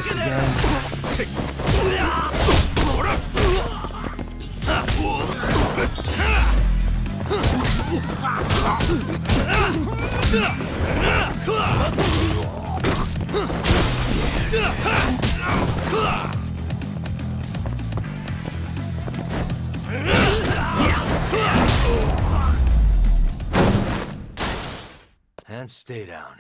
this again? And stay down.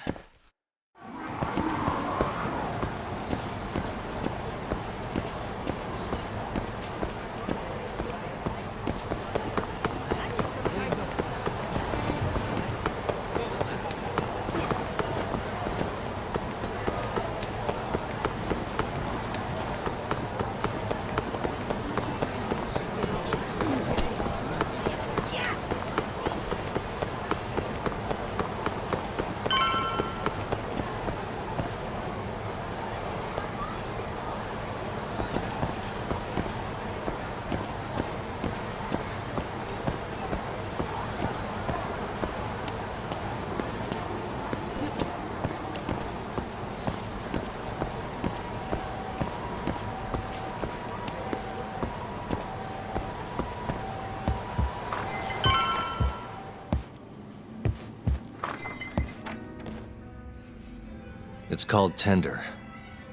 It's called Tender.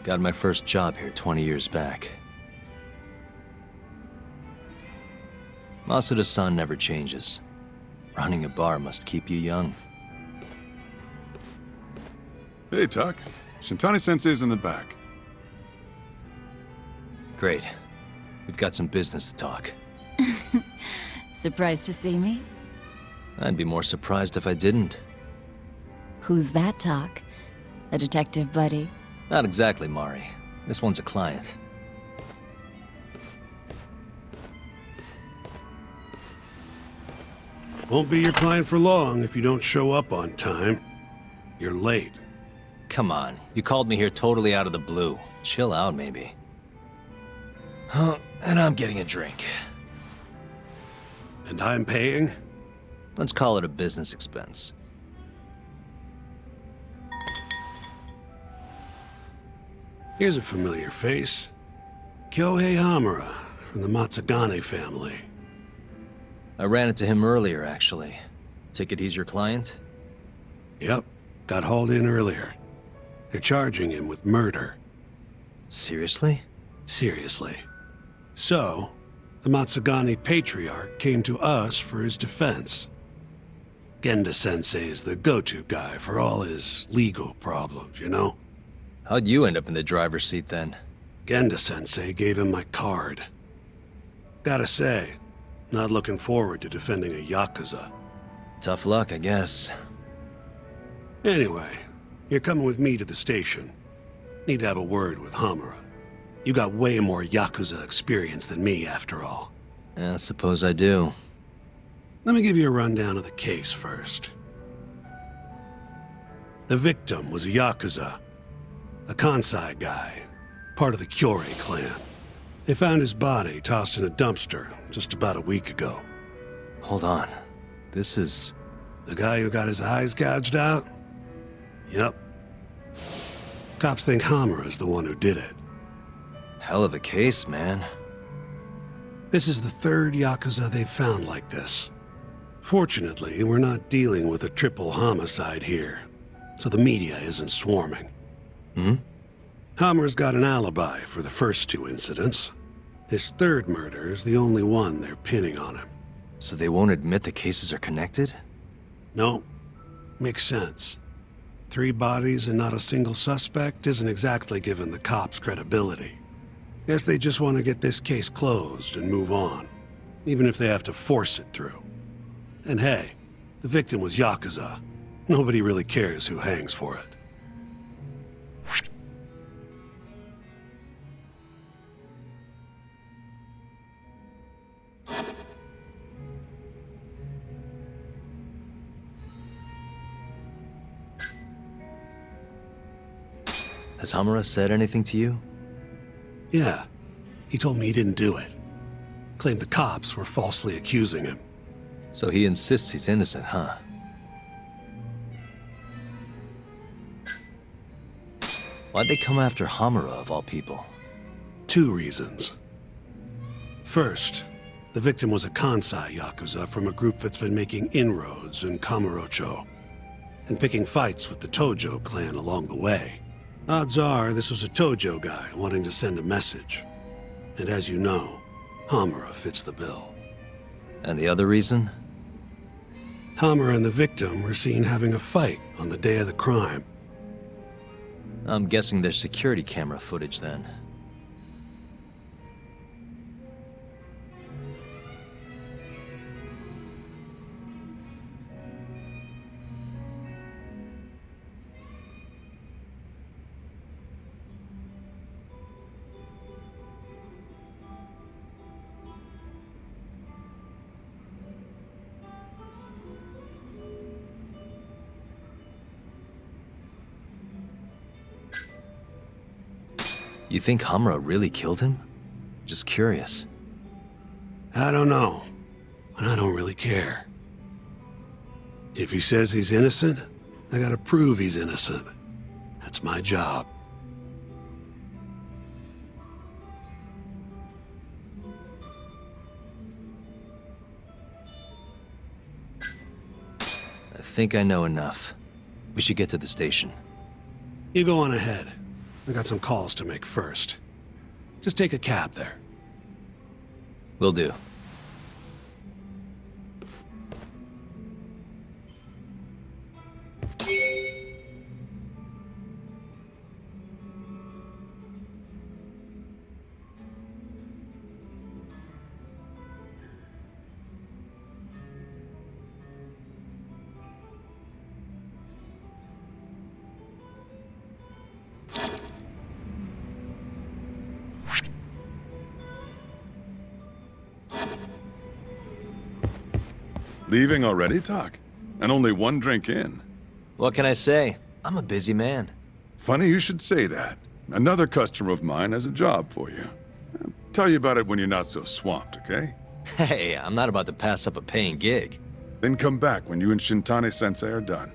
Got my first job here 20 years back. Masuda-san never changes. Running a bar must keep you young. Hey, Tuck. Shintani-sensei's in the back. Great. We've got some business to talk. Surprised to see me? I'd be more surprised if I didn't. Who's that, Talk? A detective buddy? Not exactly, Mari. This one's a client. Won't be your client for long if you don't show up on time. You're late. Come on, you called me here totally out of the blue. Chill out, maybe. Huh, and I'm getting a drink. And I'm paying? Let's call it a business expense. Here's a familiar face. Kyohei Hamura, from the Matsugane family. I ran into him earlier, actually. Take it he's your client? Yep, got hauled in earlier. They're charging him with murder. Seriously? Seriously. So, the Matsugane patriarch came to us for his defense. Genda-sensei's the go-to guy for all his legal problems, you know? How'd you end up in the driver's seat then? Genda-sensei gave him my card. Gotta say, not looking forward to defending a Yakuza. Tough luck, I guess. Anyway, you're coming with me to the station. Need to have a word with Hamura. You got way more Yakuza experience than me, after all. I suppose I do. Let me give you a rundown of the case first. The victim was a Yakuza. A Kansai guy, part of the Kyorei clan. They found his body tossed in a dumpster just about a week ago. Hold on. This is... The guy who got his eyes gouged out? Yep. Cops think Hamura's the one who did it. hell of a case, man. This is the third Yakuza they've found like this. Fortunately, we're not dealing with a triple homicide here, so the media isn't swarming. Hammer's got an alibi for the first two incidents. His third murder is the only one they're pinning on him. So they won't admit the cases are connected? No, makes sense. 3 bodies and not a single suspect isn't exactly giving the cops credibility. Guess they just want to get this case closed and move on, even if they have to force it through. And hey, the victim was Yakuza. Nobody really cares who hangs for it. Has Hamura said anything to you? Yeah, he told me he didn't do it. Claimed the cops were falsely accusing him. So he insists he's innocent, huh? Why'd they come after Hamura, of all people? 2 reasons. First, the victim was a Kansai Yakuza from a group that's been making inroads in Kamurocho, and picking fights with the Tojo clan along the way. Odds are this was a Tojo guy wanting to send a message. And as you know, Hamura fits the bill. And the other reason? Hamura and the victim were seen having a fight on the day of the crime. I'm guessing there's security camera footage then. You think Hamura really killed him? Just curious. I don't know, and I don't really care. If he says he's innocent, I gotta prove he's innocent. That's my job. I think I know enough. We should get to the station. You go on ahead. I got some calls to make first. Just take a cab there. Will do. Leaving already, Tak? And only 1 drink in. What can I say? I'm a busy man. Funny you should say that. Another customer of mine has a job for you. I'll tell you about it when you're not so swamped, okay? Hey, I'm not about to pass up a paying gig. Then come back when you and Shintani-sensei are done.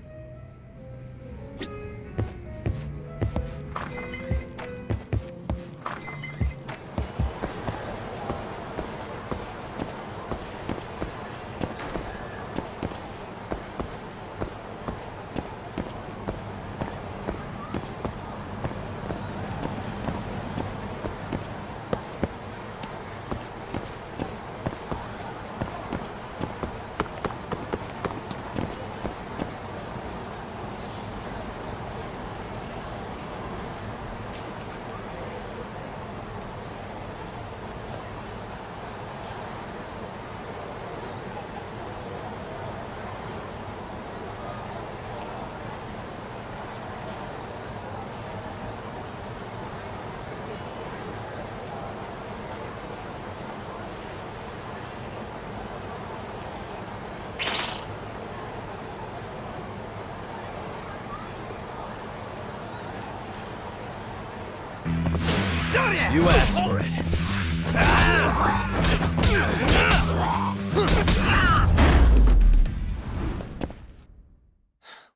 You asked for it.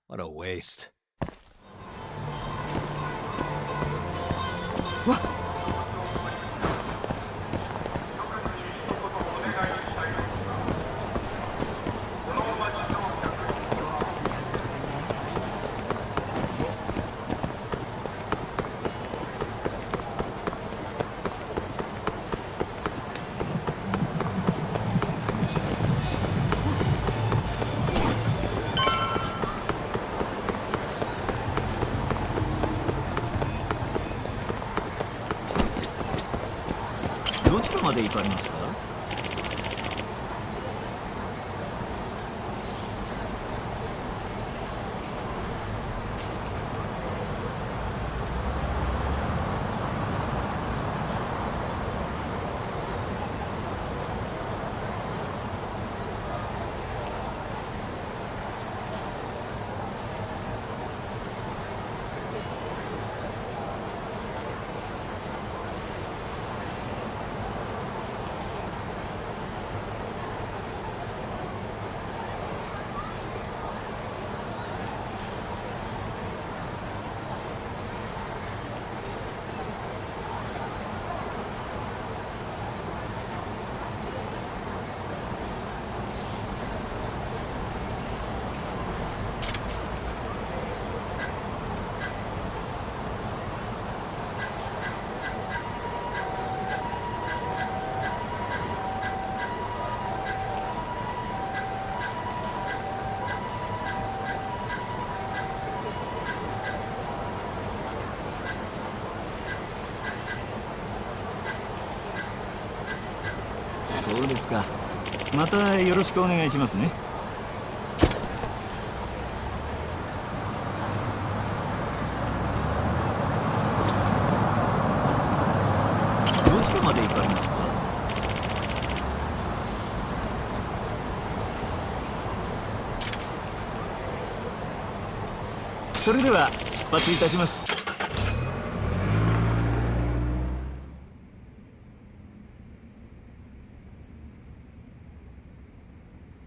What a waste. そうですか。またよろしくお願いしますね。どちらまで行かれますか？それでは出発いたします。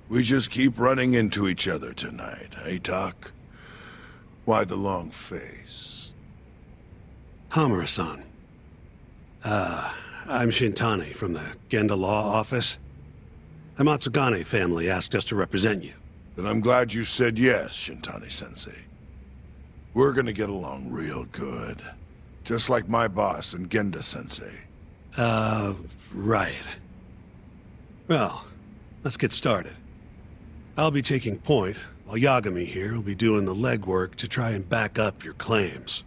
We just keep running into each other tonight, eh, Doc? Why the long face? Hamura-san. I'm Shintani from the Genda Law Office. The Matsugane family asked us to represent you. Then I'm glad you said yes, Shintani-sensei. We're gonna get along real good. Just like my boss and Genda-sensei. Right. Well, let's get started. I'll be taking point, while Yagami here will be doing the legwork to try and back up your claims.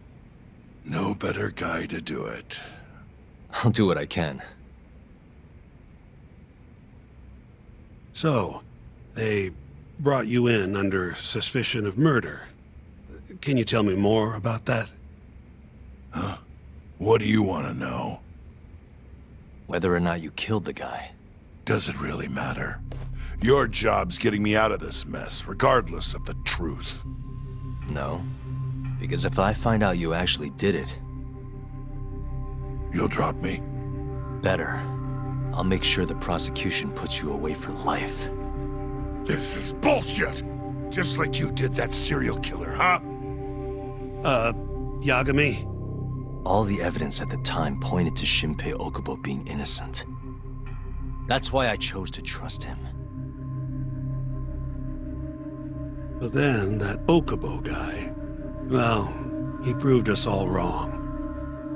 No better guy to do it. I'll do what I can. So, they brought you in under suspicion of murder. Can you tell me more about that? What do you want to know? Whether or not you killed the guy. Does it really matter? Your job's getting me out of this mess, regardless of the truth. No. Because if I find out you actually did it, You'll drop me? better. I'll make sure the prosecution puts you away for life. This is bullshit! Just like you did that serial killer, huh? Yagami? All the evidence at the time pointed to Shinpei Okubo being innocent. That's why I chose to trust him. But then, that Okubo guy, well, he proved us all wrong.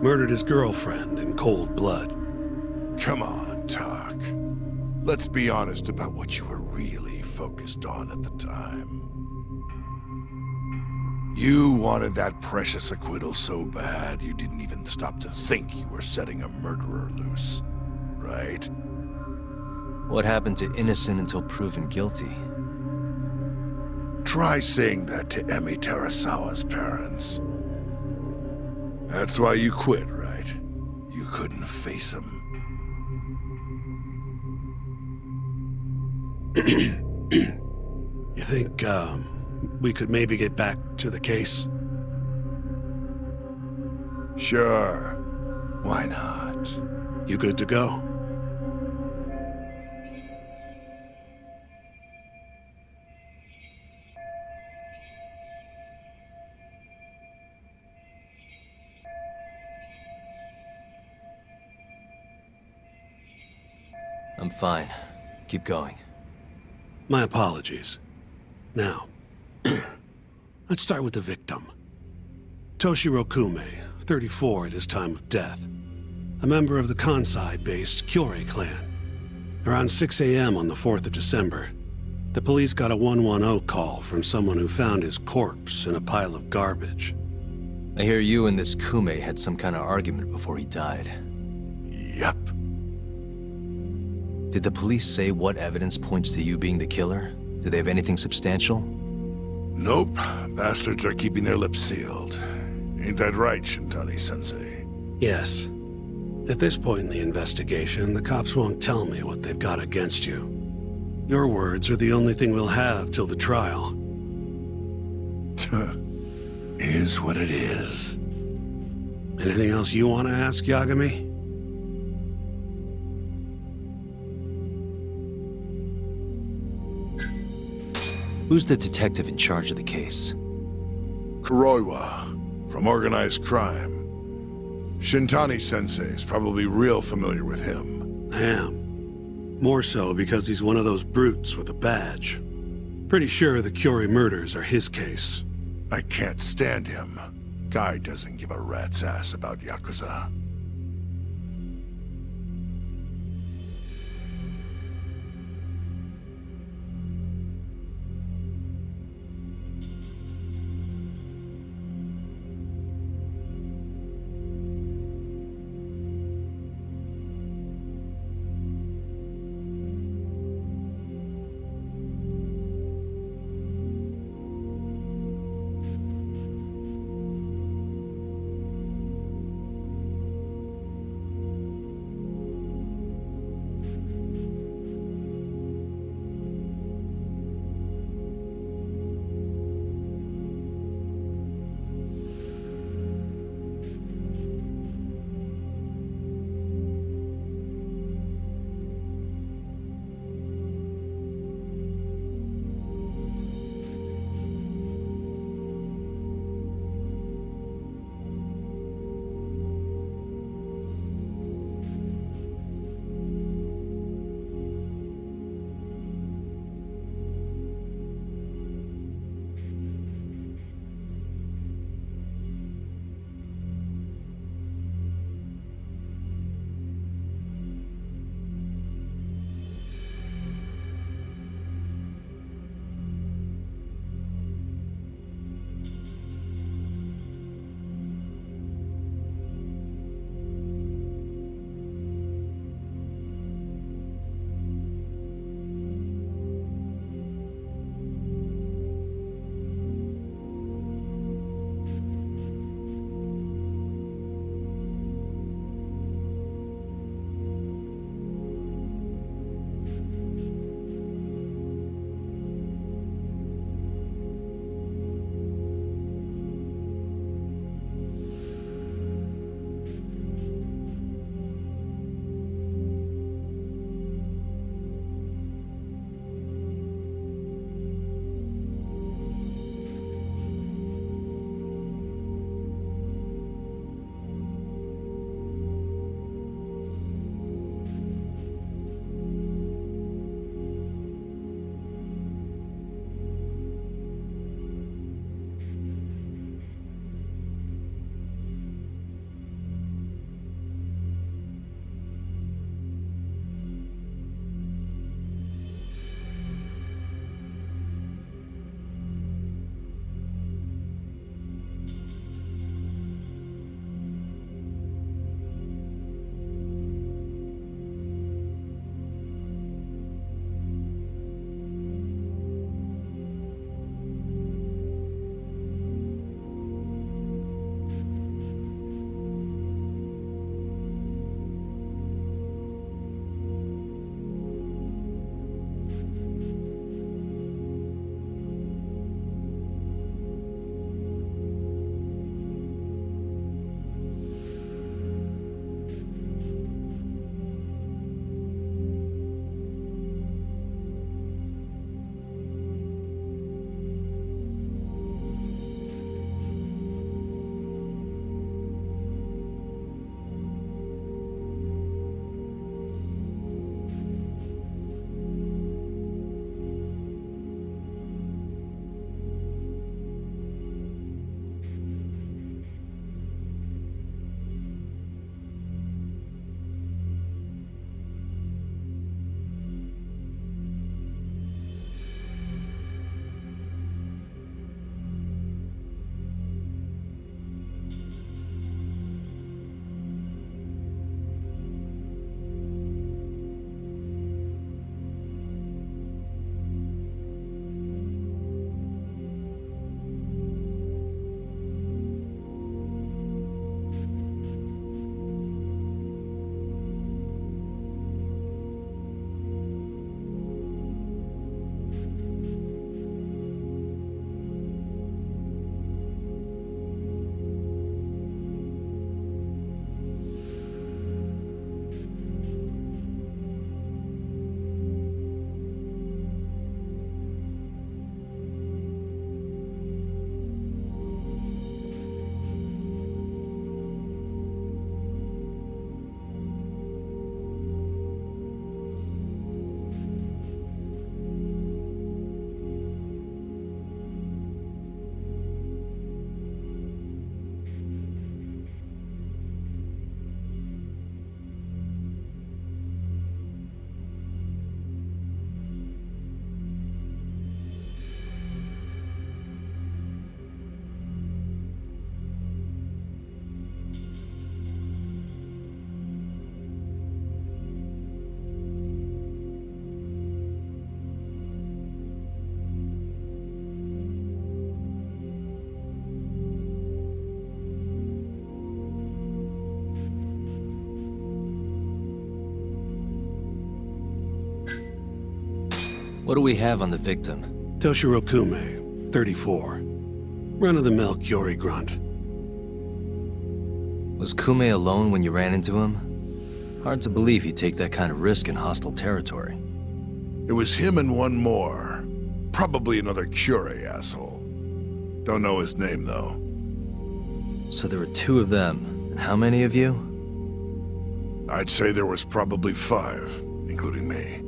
Murdered his girlfriend in cold blood. Come on, Talk. Let's be honest about what you were really focused on at the time. You wanted that precious acquittal so bad, you didn't even stop to think you were setting a murderer loose, right? What happened to innocent until proven guilty? Try saying that to Emi Terasawa's parents. That's why you quit, right? You couldn't face him. You think, we could maybe get back to the case? Sure. Why not? You good to go? I'm fine. Keep going. My apologies. Now, let's start with the victim. Toshiro Kume, 34 at his time of death. A member of the Kansai-based Kyorei clan. Around 6 a.m. on the 4th of December, the police got a 110 call from someone who found his corpse in a pile of garbage. I hear you and this Kume had some kind of argument before he died. Yep. Did the police say what evidence points to you being the killer? Do they have anything substantial? Nope. Bastards are keeping their lips sealed. Ain't that right, Shintani-sensei? Yes. At this point in the investigation, the cops won't tell me what they've got against you. Your words are the only thing we'll have till the trial. Is what it is. Anything else you want to ask, Yagami? Who's the detective in charge of the case? Kuroiwa, from organized crime. Shintani-sensei is probably real familiar with him. I am. More so because he's one of those brutes with a badge. Pretty sure the Kyorei murders are his case. I can't stand him. Guy doesn't give a rat's ass about Yakuza. What do we have on the victim? Toshiro Kume, 34. Run-of-the-mill Kyori grunt. Was Kume alone when you ran into him? Hard to believe he'd take that kind of risk in hostile territory. It was him and one more. Probably another Curie asshole. Don't know his name, though. So there were 2 of them. And how many of you? I'd say there was probably 5, including me.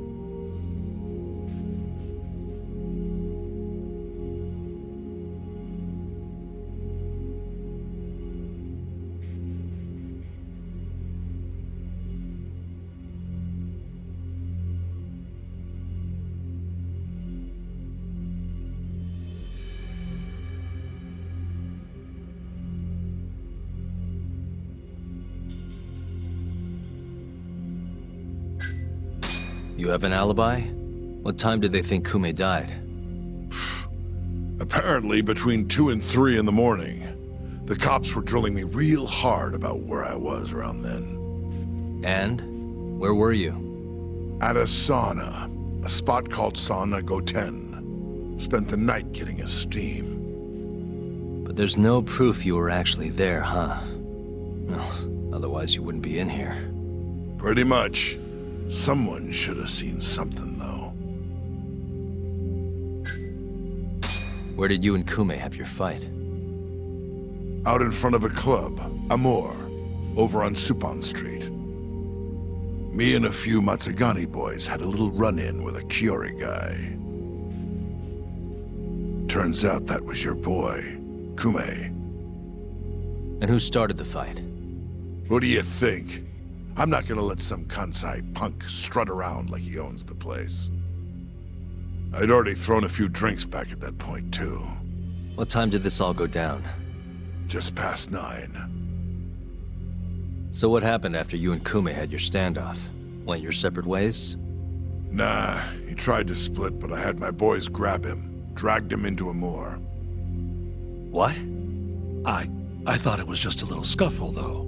You have an alibi? What time did they think Kume died? Apparently, between 2 and 3 in the morning. The cops were drilling me real hard about where I was around then. And? Where were you? At a sauna. A spot called Sauna Goten. Spent the night getting a steam. But there's no proof you were actually there, huh? Well, otherwise you wouldn't be in here. Pretty much. Someone should have seen something, though. Where did you and Kume have your fight? Out in front of a club, Amor, over on Supon Street. Me and a few Matsugani boys had a little run-in with a Kyori guy. Turns out that was your boy, Kume. And who started the fight? What do you think? I'm not gonna let some Kansai punk strut around like he owns the place. I'd already thrown a few drinks back at that point, too. What time did this all go down? Just past 9. So what happened after you and Kume had your standoff? Went your separate ways? Nah, he tried to split, but I had my boys grab him, dragged him into Amor. What? I thought it was just a little scuffle, though.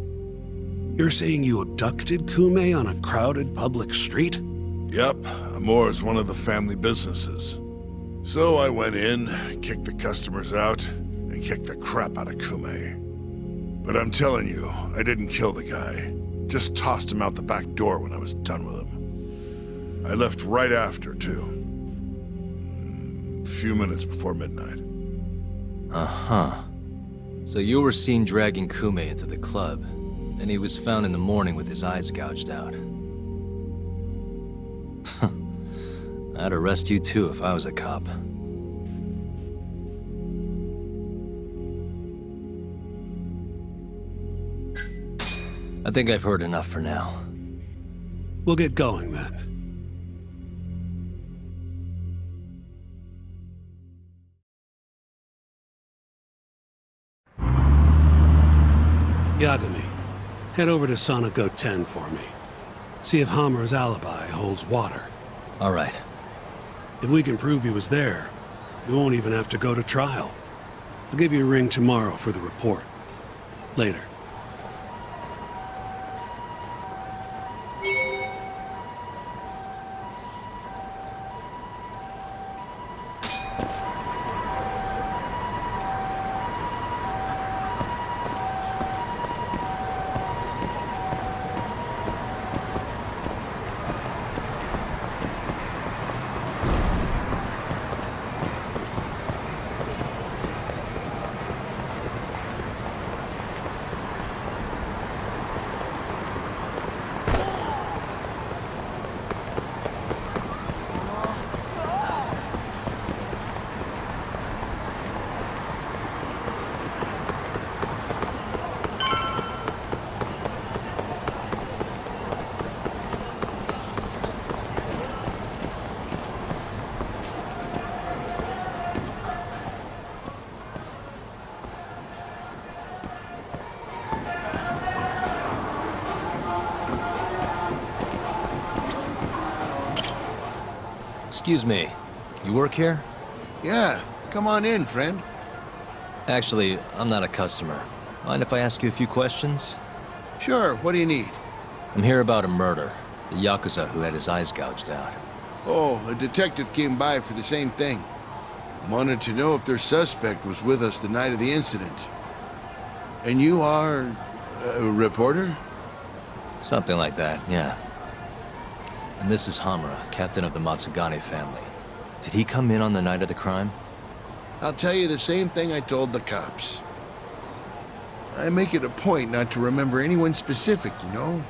You're saying you abducted Kume on a crowded public street? Yep, Amor's one of the family businesses. So I went in, kicked the customers out, and kicked the crap out of Kume. But I'm telling you, I didn't kill the guy. Just tossed him out the back door when I was done with him. I left right after, too. A few minutes before midnight. Uh-huh. So you were seen dragging Kume into the club, and he was found in the morning with his eyes gouged out. I'd arrest you too if I was a cop. I think I've heard enough for now. We'll get going then. Yagami, head over to Sonic 10 for me. See if Hammer's alibi holds water. All right. If we can prove he was there, we won't even have to go to trial. I'll give you a ring tomorrow for the report. Later. Excuse me, you work here? Yeah, come on in, friend. Actually, I'm not a customer. Mind if I ask you a few questions? Sure, what do you need? I'm here about a murder. The Yakuza who had his eyes gouged out. Oh, a detective came by for the same thing. Wanted to know if their suspect was with us the night of the incident. And you are a reporter? Something like that, yeah. And this is Hamura, captain of the Matsugane family. Did he come in on the night of the crime? I'll tell you the same thing I told the cops. I make it a point not to remember anyone specific, you know?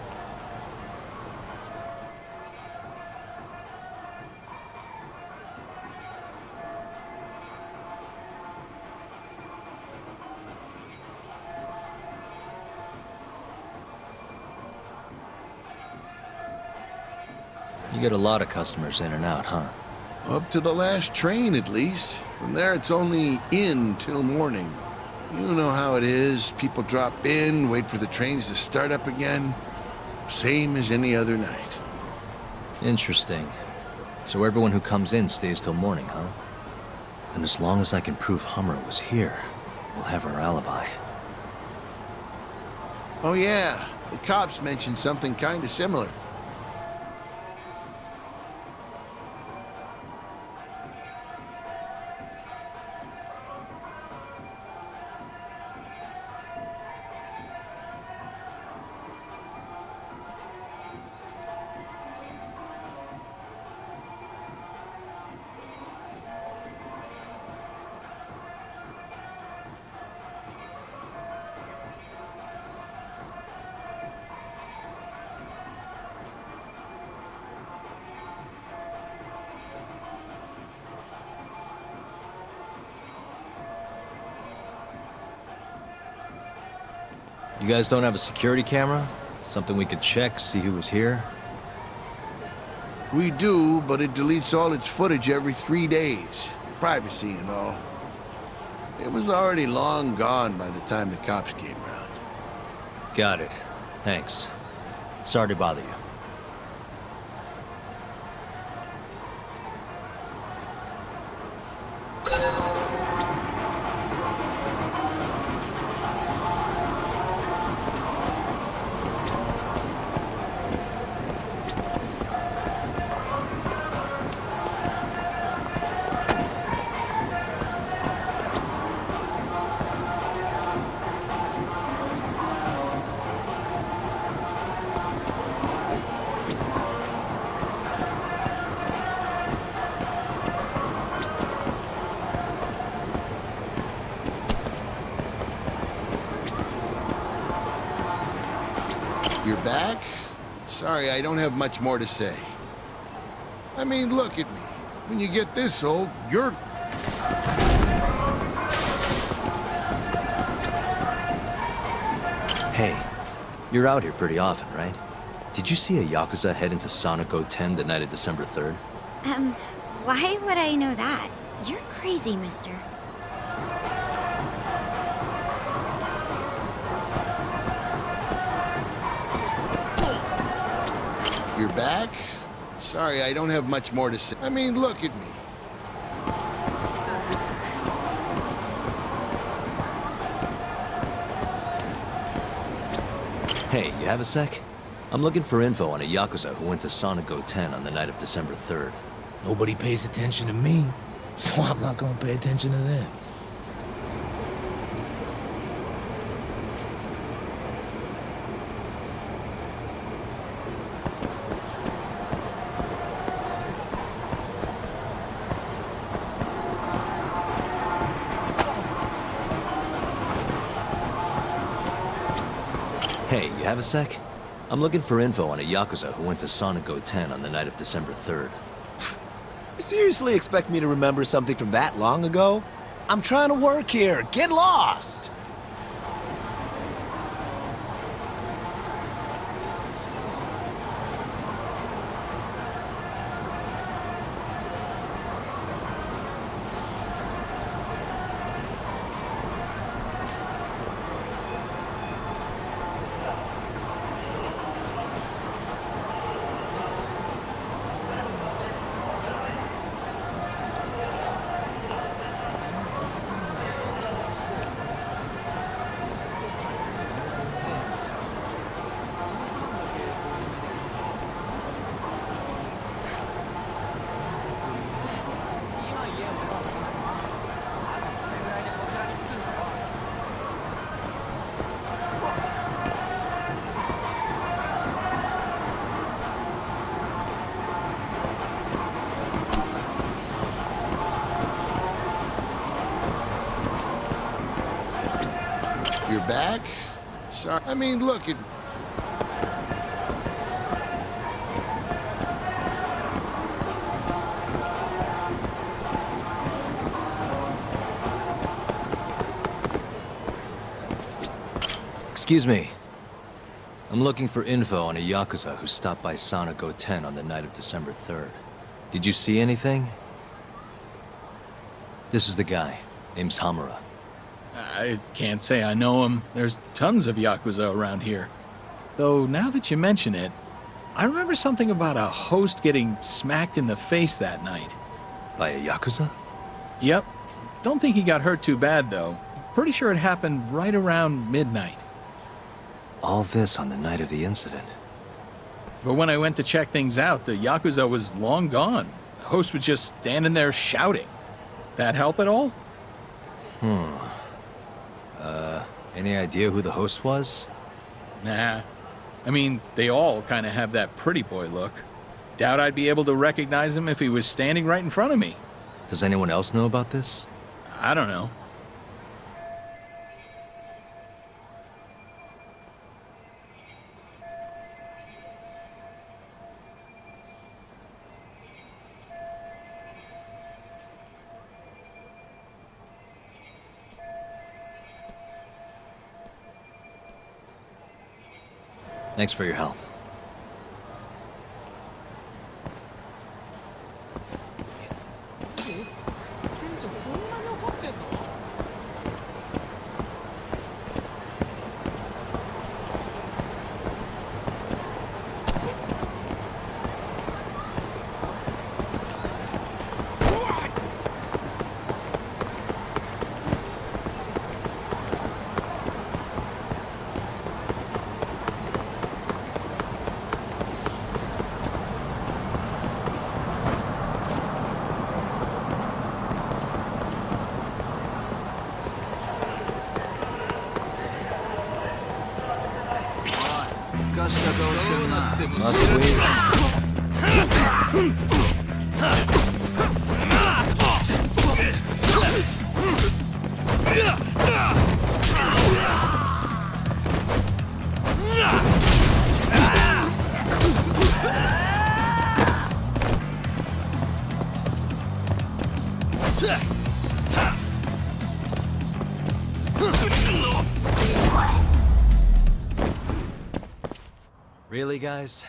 You get a lot of customers in and out, huh? Up to the last train, at least. From there, it's only in till morning. You know how it is. People drop in, wait for the trains to start up again. Same as any other night. Interesting. So everyone who comes in stays till morning, huh? And as long as I can prove Hamura was here, we'll have our alibi. Oh yeah, the cops mentioned something kind of similar. You guys don't have a security camera? Something we could check, see who was here? We do, but it deletes all its footage every 3 days. Privacy and all. It was already long gone by the time the cops came around. Got it. Thanks. Sorry to bother you. You're back? Sorry, I don't have much more to say. I mean, look at me. When you get this old, you're... Hey, you're out here pretty often, right? Did you see a Yakuza head into Sonic 010 the night of December 3rd? Why would I know that? You're crazy, mister. You're back? Sorry, I don't have much more to say. I mean, look at me. Hey, you have a sec? I'm looking for info on a Yakuza who went to Sonic 010 on the night of December 3rd. Nobody pays attention to me, so I'm not gonna pay attention to them. Hey, you have a sec? I'm looking for info on a Yakuza who went to Sonic 010 on the night of December 3rd. You seriously expect me to remember something from that long ago? I'm trying to work here. Get lost! back? Sorry. I mean, look, it... Excuse me. I'm looking for info on a Yakuza who stopped by Sana Goten on the night of December 3rd. Did you see anything? This is the guy. Name's Hamura. I can't say I know him. There's tons of Yakuza around here. Though, now that you mention it, I remember something about a host getting smacked in the face that night. By a Yakuza? Yep. Don't think he got hurt too bad, though. Pretty sure it happened right around midnight. All this on the night of the incident. But when I went to check things out, the Yakuza was long gone. The host was just standing there shouting. That help at all? Any idea who the host was? Nah. I mean, they all kind of have that pretty boy look. Doubt I'd be able to recognize him if he was standing right in front of me. Does anyone else know about this? I don't know. Thanks for your help. Must we? Really, guys?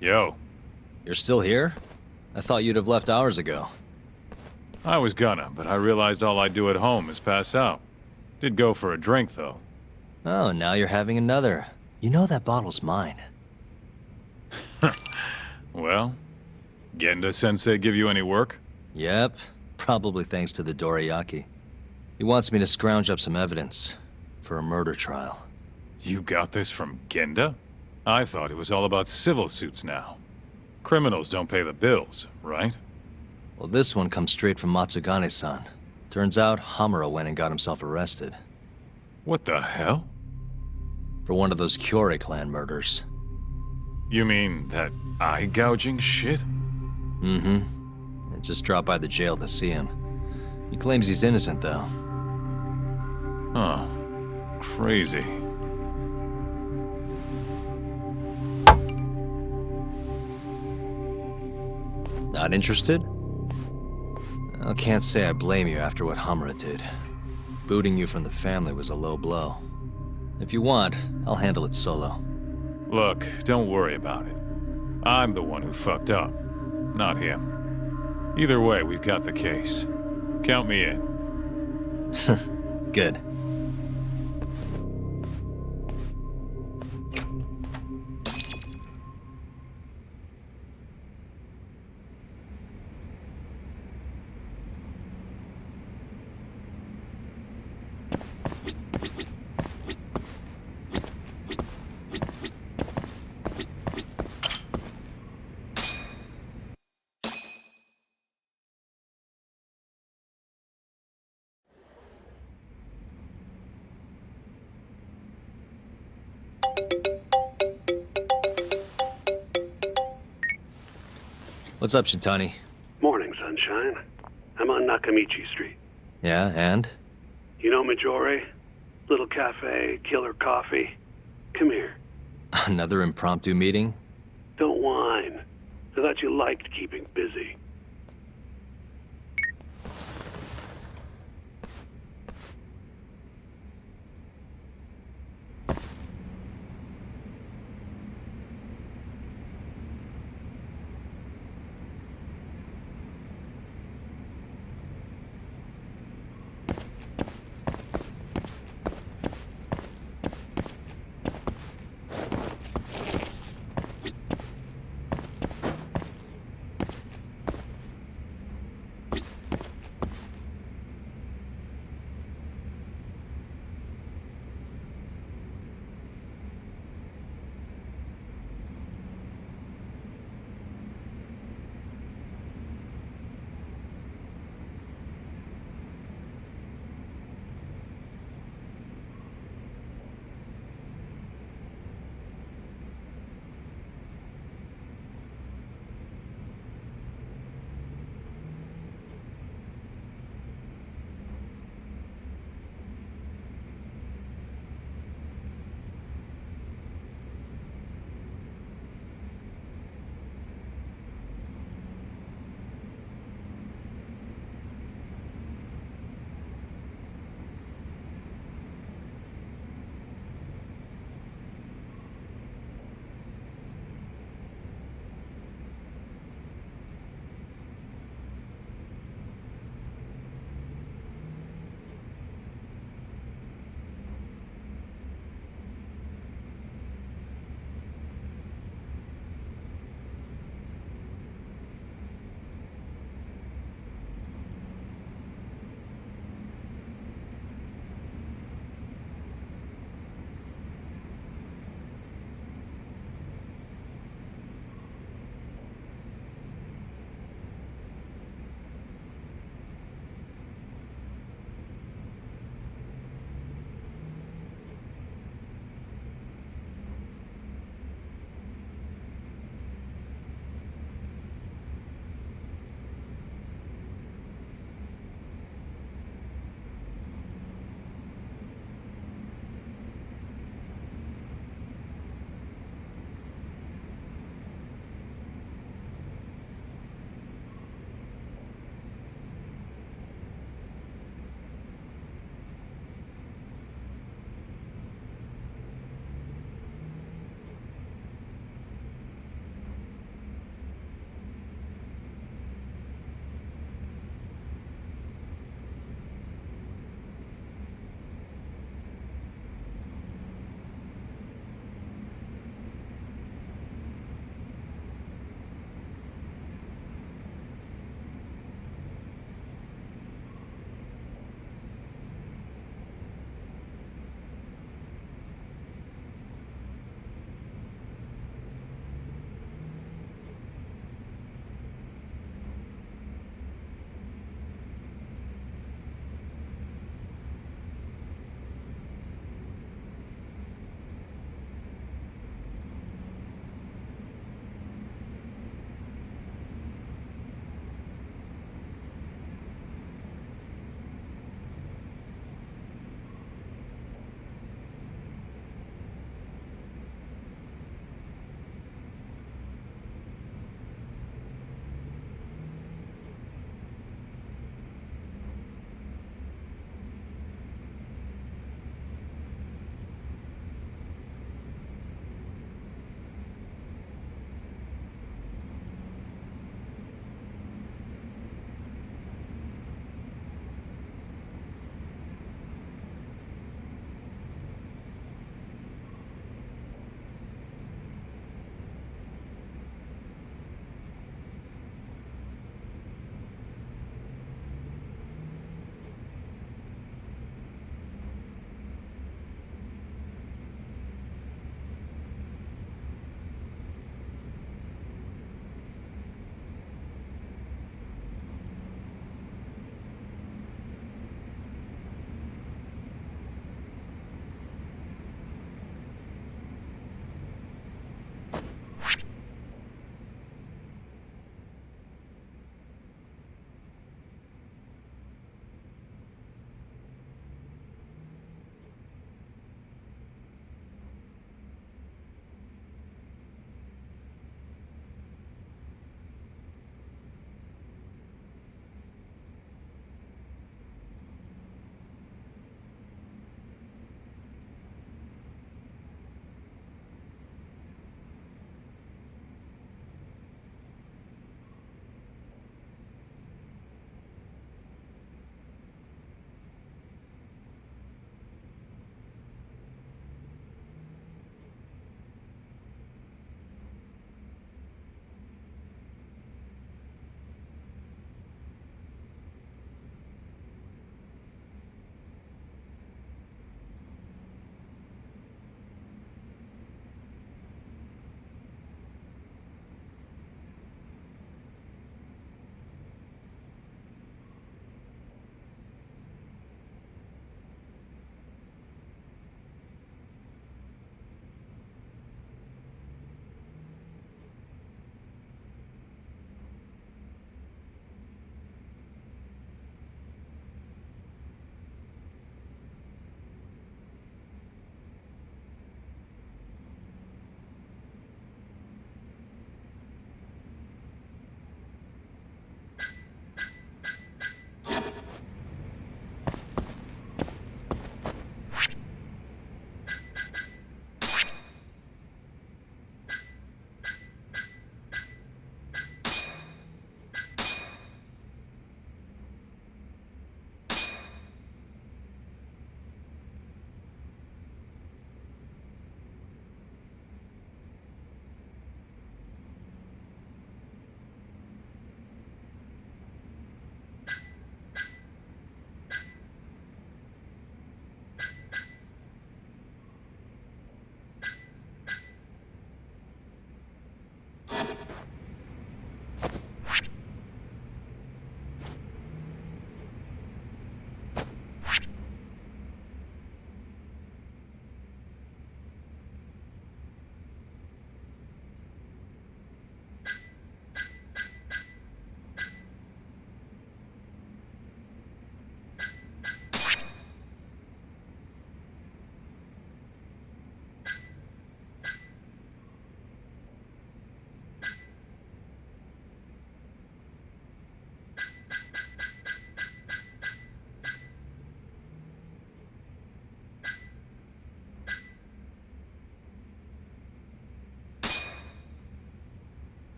Yo. You're still here? I thought you'd have left hours ago. I was gonna, but I realized all I do at home is pass out. Did go for a drink, though. Oh, now you're having another. You know that bottle's mine. Well, Genda-sensei give you any work? Yep, probably thanks to the Dorayaki. He wants me to scrounge up some evidence for a murder trial. You got this from Genda? I thought it was all about civil suits now. Criminals don't pay the bills, right? Well, this one comes straight from Matsugane-san. Turns out Hamura went and got himself arrested. What the hell? For one of those Kyorei clan murders. You mean that eye-gouging shit? Mm-hmm. I just dropped by the jail to see him. He claims he's innocent, though. Huh. Crazy. Not interested? I can't say I blame you after what Hamura did. Booting you from the family was a low blow. If you want, I'll handle it solo. Look, don't worry about it. I'm the one who fucked up, not him. Either way, we've got the case. Count me in. Good. What's up, Shintani? Morning, sunshine. I'm on Nakamichi Street. Yeah, and? You know Majore? Little cafe, killer coffee. Come here. Another impromptu meeting? Don't whine. I thought you liked keeping busy.